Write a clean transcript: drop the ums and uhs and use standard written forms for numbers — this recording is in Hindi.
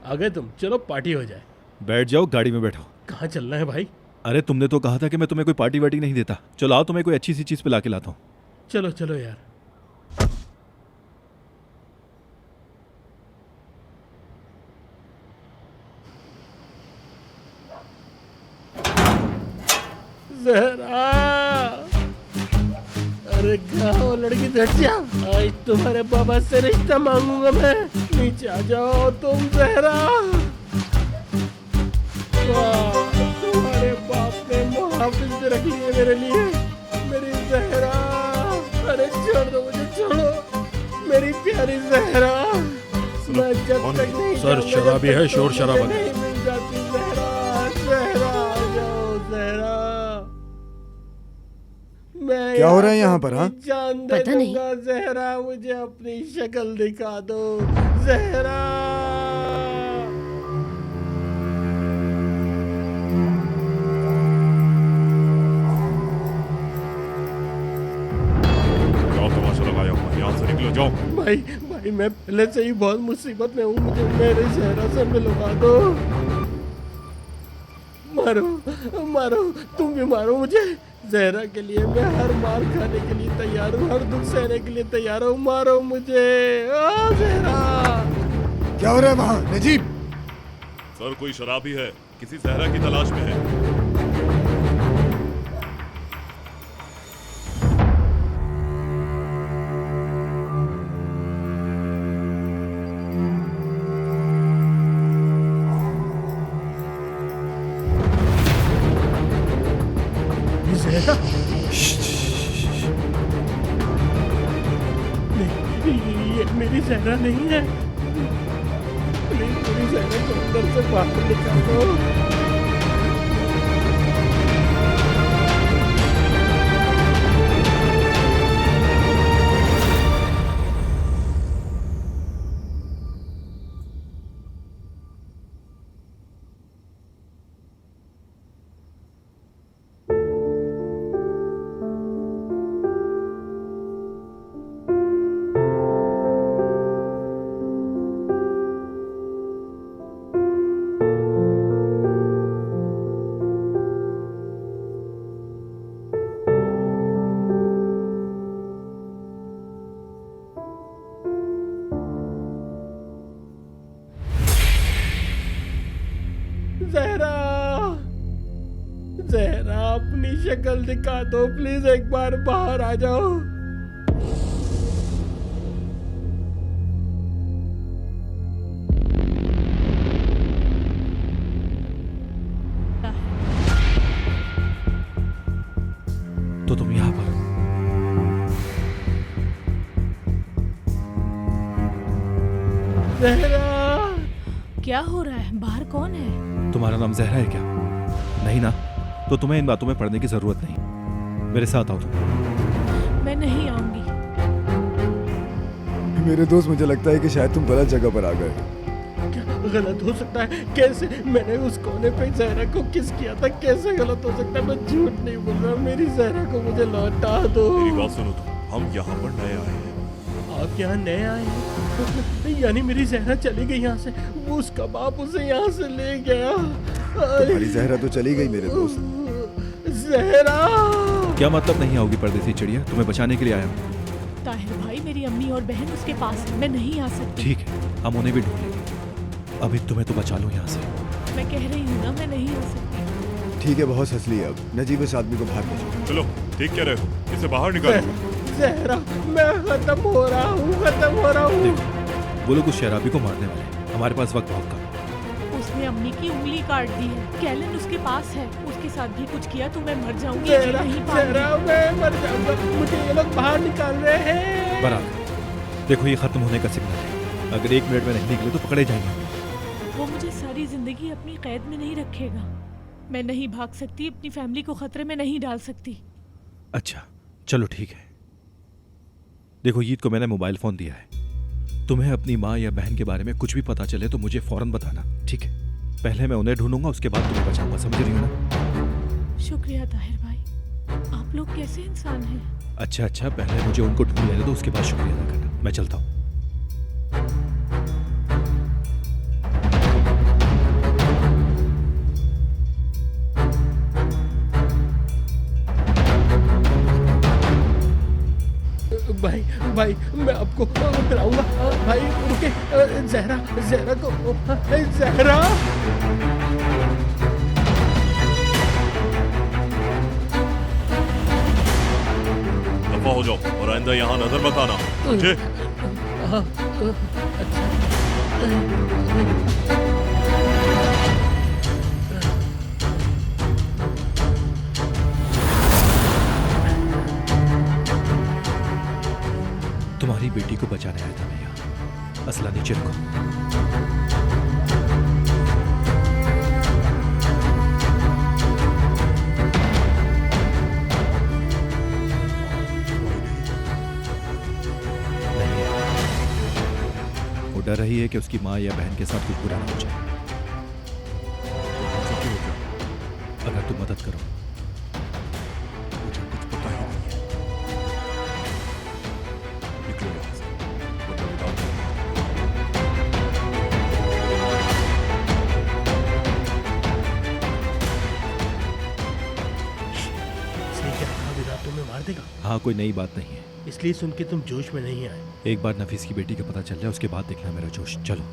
आ गए तुम, चलो पार्टी हो जाए। बैठ जाओ, गाड़ी में बैठो। कहाँ चलना है भाई? अरे तुमने तो कहा था कि मैं तुम्हें कोई पार्टी वार्टी नहीं देता। चलो आओ, तुम्हें कोई अच्छी सी चीज पिला के लाता हूँ। चलो चलो यार। जहरा, अरे कहाँ हो लड़की? हट जा, आज तुम्हारे बाबा से रिश्ता मांगूंगा मैं। नीचे आ जाओ तुम जहरा। वाह, तुम्हारे बाप ने मुहाफिज भी रख लिए मेरे लिए। मेरी जहरा, अरे छोड़ दो मुझे, छोड़ो मेरी प्यारी जहरा। मैं जब तक नहीं सर, जाऊंगा, शराबी जब तक है, शोर तुम शराबा मुझे नहीं मिल जाती जहरा। जहरा आ जाओ जहरा। मैं क्या हो रहा है यहाँ पर, हाँ? जान दे पता नहीं। दूंगा जहरा, मुझे अपनी शक्ल दिखा दो जहरा। क्या तमाशा लगाया हुआ है? यहाँ से निकलो, जाओ। भाई भाई, मैं पहले से ही बहुत मुसीबत में हूँ, मुझे मेरे चेहरा से मिलवा दो। मारो मारो, तुम भी मारो मुझे। जहरा के लिए मैं हर मार खाने के लिए तैयार हूँ, हर दुख सहने के लिए तैयार हूँ। मारो मुझे, ओ जहरा। क्या हो रहा है वहाँ नजीब? सर, कोई शराबी है, किसी जहरा की तलाश में है। जहरा, नहीं, ये मेरी जहरा नहीं है। प्लीज मेरी जहरा को अंदर से बाहर निकालो। जहरा, जहरा अपनी शक्ल दिखा दो प्लीज, एक बार बाहर आ जाओ। तो तुम यहाँ पर? जहरा, क्या हो रहा है? बाहर कौन है? तुम्हारा नाम जहरा है क्या? नहीं ना? तो तुम्हें इन बातों में पढ़ने की जरूरत नहीं। मेरे साथ आओ तुम। मैं नहीं आऊंगी। मेरे दोस्त, मुझे लगता है कि शायद तुम गलत जगह पर आ गए। क्या गलत हो सकता है? कैसे? मैंने उस कोने पे जहरा को किस किया था, कैसे गलत हो सकता है? मैं झूठ नहीं बोल रहा, मेरी जहरा को मुझे लौटा दो। मेरी बात सुनो तुम, हम यहाँ पर नए आए हैं। आप यहाँ नए आए हैं? यानी मेरी जहरा चली गई यहाँ से? वो उसका बाप उसे यहाँ से ले गया? तुम्हारी जहरा तो चली गई मेरे दोस्त। जहरा, क्या मतलब नहीं आओगी परदेसी चिड़िया? तुम्हें बचाने के लिए आया हूँ। ताहिर भाई, मेरी अम्मी और बहन उसके पास है, मैं नहीं आ सकती। ठीक है, हम उन्हें भी ढूंढ लेंगे। अभी तुम्हें तो बचा लो यहाँ से। मैं कह रही हूँ ना, मैं नहीं आ सकती। ठीक है, बहुत हंस लिया। अब नजीब, इस आदमी को बाहर भेजो। चलो, ठीक कह रहे हो, इसे बाहर निकालो। जहरा, मैं खत्म हो रहा हूँ, खत्म हो रहा हूँ। देखो, वो लोग उस शराबी को मारने वाले हैं। हमारे पास वक्त बहुत कम है। उसने अम्मी की उंगली काट दी है। कैलन उसके पास है, उसके साथ भी कुछ किया तो मैं मर जाऊंगी। जी जहरा, नहीं जहरा, पाऊंगी। मैं मर जाऊंगा, मुझे ये लोग बाहर निकाल रहे हैं। बराबर। देखो, ये खत्म होने का सिग्नल है। अगर 1 मिनट में नहीं निकले तो पकड़े जाएंगे। वो मुझे सारी जिंदगी अपनी कैद में नहीं रखेगा। मैं नहीं भाग सकती, अपनी फैमिली को खतरे में नहीं डाल सकती। अच्छा, चलो ठीक है। देखो, ईद को मैंने मोबाइल फोन दिया है। तुम्हें अपनी माँ या बहन के बारे में कुछ भी पता चले तो मुझे फौरन बताना, ठीक है? पहले मैं उन्हें ढूंढूंगा, उसके बाद तुम्हें बचाऊंगा। समझ रही हो ना? शुक्रिया ताहिर भाई, आप लोग कैसे इंसान हैं? अच्छा, पहले मुझे उनको ढूंढ लेने दो, उसके बाद शुक्रिया अदा करना। मैं चलता हूँ। भाई भाई मैं आपको बुलाऊंगा। भाई रुके, जहरा जहरा को, जहरा। दफा हो जाओ और आइंदा यहाँ नजर मत आना, समझे? तुम्हारी बेटी को बचाने आया था मैं यहाँ। असला नीचे रखो। वो डर रही है कि उसकी माँ या बहन के साथ कुछ बुरा ना हो जाए। अगर तुम मदद करो। मुझे कुछ पता ही नहीं है। निकलो यहाँ से, वरना विदाउट सही क्या कहा, विराट तुम्हें मार देगा? हाँ, कोई नई बात नहीं है। इसलिए सुन के तुम जोश में नहीं आए। एक बार नफीस की बेटी का पता चल जाए, उसके बाद देखना मेरा जोश। चलो।